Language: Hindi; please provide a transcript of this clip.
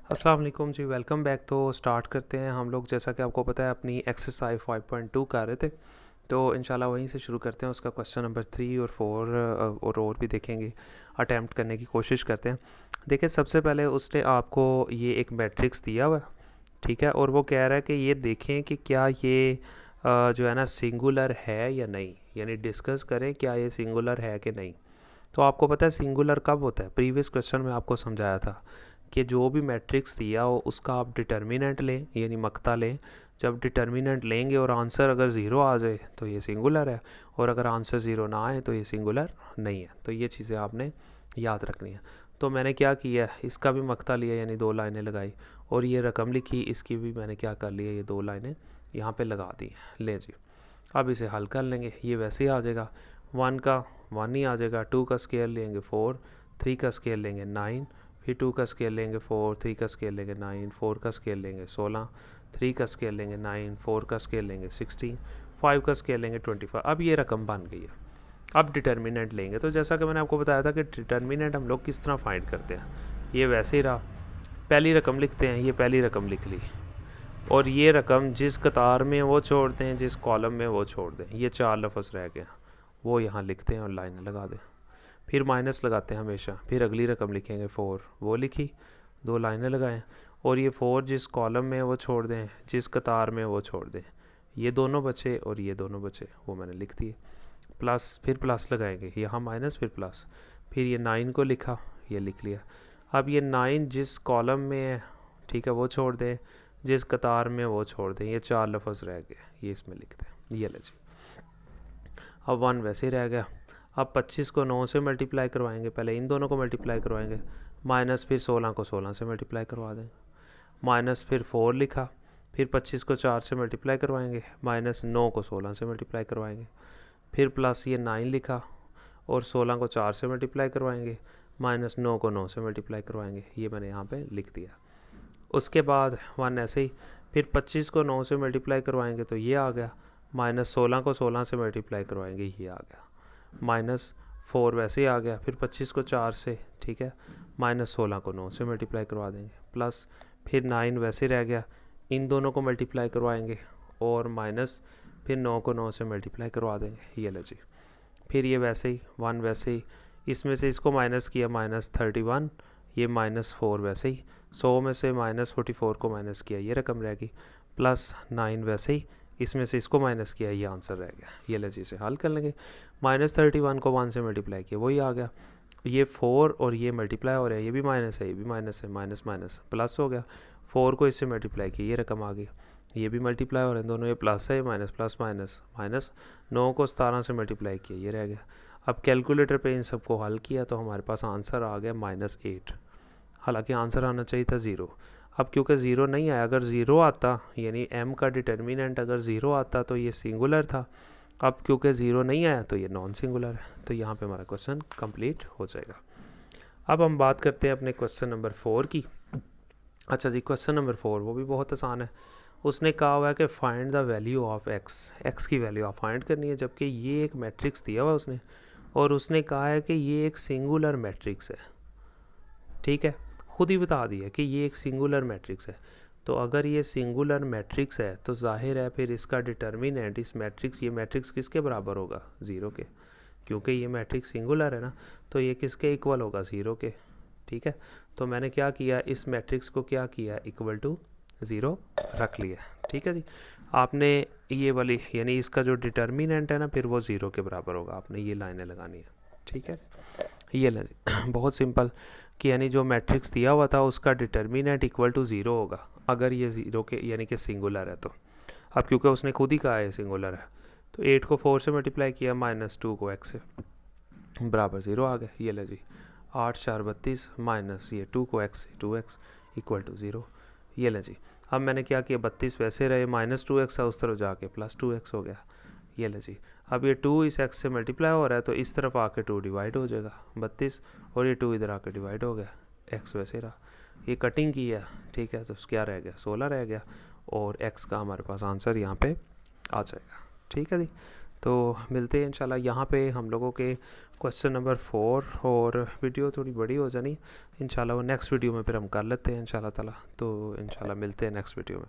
अस्सलाम वालेकुम जी, वेलकम बैक। तो स्टार्ट करते हैं हम लोग। जैसा कि आपको पता है अपनी एक्सरसाइज 5.2 कर रहे थे, तो इंशाल्लाह वहीं से शुरू करते हैं। उसका क्वेश्चन नंबर 3 और 4 और भी देखेंगे, अटैम्प्ट करने की कोशिश करते हैं। देखिए, सबसे पहले उसने आपको ये एक मैट्रिक्स दिया हुआ है, ठीक है, और वो कह रहा है कि ये देखें कि क्या ये जो है ना सिंगुलर है या नहीं, यानी डिस्कस करें क्या ये सिंगुलर है कि नहीं। तो आपको पता है सिंगुलर कब होता है? प्रीवियस क्वेश्चन में आपको समझाया था कि जो भी मैट्रिक्स दिया हो उसका आप डिटर्मिनेंट लें, यानी मक्ता लें। जब डिटर्मिनेंट लेंगे और आंसर अगर ज़ीरो आ जाए तो ये सिंगुलर है, और अगर आंसर ज़ीरो ना आए तो ये सिंगुलर नहीं है। तो ये चीज़ें आपने याद रखनी है। तो मैंने क्या किया, इसका भी मक्ता लिया, यानी दो लाइनें लगाई, और ये रकम लिखी, इसकी भी मैंने क्या कर लिया, ये दो लाइनें यहाँ पे लगा दी। ले जी, अब इसे हल कर लेंगे। ये वैसे ही आ जाएगा, वन का वन ही आ जाएगा, टू का स्केयर लेंगे फोर, थ्री का स्केयर लेंगे नाइन, फिर टू का स्केयर लेंगे फोर, थ्री का स्केयर लेंगे नाइन, फोर का स्केयर लेंगे 16, थ्री का स्केयर लेंगे नाइन, फोर का स्केयर लेंगे 16, फाइव का स्केयर लेंगे 25। अब ये रकम बन गई है। अब डिटर्मिनेंट लेंगे, तो जैसा कि मैंने आपको बताया था कि डिटर्मिनेंट हम लोग किस तरह फाइंड करते हैं। ये वैसे ही रहा, पहली रकम लिखते हैं, ये पहली रकम लिख ली, और ये रकम जिस कतार में वो छोड़ दें, जिस कॉलम में वो छोड़ दें, ये चार लफ्ज़ रह गए, वो यहाँ लिखते हैं और लाइन लगा दें। फिर माइनस लगाते हैं हमेशा, फिर अगली रकम लिखेंगे फोर, वो लिखी, दो लाइनें लगाएं, और ये फोर जिस कॉलम में वो छोड़ दें, जिस कतार में वो छोड़ दें, ये दोनों बचे और ये दोनों बचे, वो मैंने लिख दिए। प्लस, फिर प्लस लगाएंगे, यहाँ माइनस फिर प्लस, फिर ये नाइन को लिखा, ये लिख लिया। अब ये नाइन जिस कॉलम में है, ठीक है, वो छोड़ दें, जिस कतार में वो छोड़ दें, ये चार लफ्ज़ रह गए, ये इसमें लिखते हैं। ये ले जी, अब वन वैसे ही रह गया। अब 25 को 9 से मल्टीप्लाई करवाएंगे, पहले इन दोनों को मल्टीप्लाई करवाएंगे, माइनस फिर 16 को 16 से मल्टीप्लाई करवा देंगे, माइनस फिर 4 लिखा, फिर 25 को 4 से मल्टीप्लाई करवाएंगे, माइनस 9 को 16 से मल्टीप्लाई करवाएंगे, फिर प्लस ये 9 लिखा, और 16 को 4 से मल्टीप्लाई करवाएंगे, माइनस 9 को 9 से मल्टीप्लाई करवाएंगे, ये मैंने यहाँ पे लिख दिया। उसके बाद वन ऐसे ही, फिर 25 को 9 से मल्टीप्लाई करवाएंगे तो ये आ गया, माइनस 16 को 16 से मल्टीप्लाई करवाएंगे, ये आ गया, माइनस 4 वैसे ही आ गया, फिर 25 को 4 से, ठीक है, माइनस 16 को 9 से मल्टीप्लाई करवा देंगे, प्लस फिर 9 वैसे रह गया, इन दोनों को मल्टीप्लाई करवाएंगे, और माइनस फिर 9 को 9 से मल्टीप्लाई करवा देंगे, ये ले जी। फिर ये वैसे ही, वन वैसे ही, इसमें से इसको माइनस किया, माइनस 31, ये माइनस 4 वैसे ही, 100 में से माइनस 44 को माइनस किया, ये रकम रहेगी, प्लस 9 वैसे ही, इसमें से इसको माइनस किया, ये आंसर रह गया। ये ले इसे हल कर लेंगे, माइनस 31 को 1 से मल्टीप्लाई किया, वही आ गया, ये 4 और ये मल्टीप्लाई हो रहा है, ये भी माइनस है, ये भी माइनस है, माइनस माइनस प्लस हो गया, 4 को इससे मल्टीप्लाई किया, ये रकम आ गई, ये भी मल्टीप्लाई हो रहे हैं दोनों, ये प्लस है, ये माइनस, प्लस माइनस माइनस, 9 को 17 से मल्टीप्लाई किया, ये रह गया। अब कैलकुलेटर पे इन सबको हल किया तो हमारे पास आंसर आ गया -8। हालांकि आंसर आना चाहिए था ज़ीरो। अब क्योंकि ज़ीरो नहीं आया, अगर ज़ीरो आता, यानी m का डिटर्मिनेंट अगर ज़ीरो आता तो ये सिंगुलर था। अब क्योंकि ज़ीरो नहीं आया तो ये नॉन सिंगुलर है, तो यहाँ पे हमारा क्वेश्चन कंप्लीट हो जाएगा। अब हम बात करते हैं अपने क्वेश्चन नंबर 4 की। अच्छा जी, क्वेश्चन नंबर 4 वो भी बहुत आसान है। उसने कहा हुआ है कि find the value of x की वैल्यू आप फाइंड करनी है, जबकि ये एक मैट्रिक्स दिया हुआ उसने, और उसने कहा है कि ये एक सिंगुलर मैट्रिक्स है। ठीक है, खुद ही बता दिया कि ये एक सिंगुलर मैट्रिक्स है। तो अगर ये सिंगुलर मैट्रिक्स है तो जाहिर है फिर इसका डिटर्मिनेंट, इस मैट्रिक्स, ये मैट्रिक्स किसके बराबर होगा? ज़ीरो के, क्योंकि ये मैट्रिक्स सिंगुलर है ना, तो ये किसके इक्वल होगा? ज़ीरो के। ठीक है, तो मैंने क्या किया, इस मैट्रिक्स को क्या किया, इक्वल टू ज़ीरो रख लिया। ठीक है जी, आपने ये वाली, यानी इसका जो डिटर्मिनेंट है ना, फिर वो ज़ीरो के बराबर होगा, आपने ये लाइनें लगानी है। ठीक है, ये लें जी, बहुत सिंपल, कि यानी जो मैट्रिक्स दिया हुआ था उसका डिटर्मिनेंट इक्वल टू ज़ीरो होगा अगर ये ज़ीरो के, यानी कि सिंगुलर है तो। अब क्योंकि उसने खुद ही कहा है सिंगुलर है, तो 8 को 4 से मल्टीप्लाई किया, माइनस 2 को x से, बराबर ज़ीरो आ गया। ये ले जी, 8 4 32, माइनस ये 2 को x से, 2x इक्वल टू ज़ीरो। ये ले जी, अब मैंने क्या किया, 32 वैसे रहे, -2x उस तरफ जाके +2x हो गया। ये ले जी, अब ये 2 इस x से मल्टीप्लाई हो रहा है तो इस तरफ आके 2 डिवाइड हो जाएगा 32, और ये 2 इधर आके डिवाइड हो गया, x वैसे रहा। ये कटिंग की है, ठीक है, तो क्या रह गया, 16 रह गया, और x का हमारे पास आंसर यहाँ पे आ जाएगा। ठीक है जी, तो मिलते हैं इंशाल्लाह। यहाँ पे हम लोगों के क्वेश्चन नंबर 4 और वीडियो थोड़ी बड़ी हो जानी इंशाल्लाह, वो नेक्स्ट वीडियो में फिर हम कर लेते हैं इंशाल्लाह ताला। तो इंशाल्लाह मिलते हैं नेक्स्ट वीडियो में।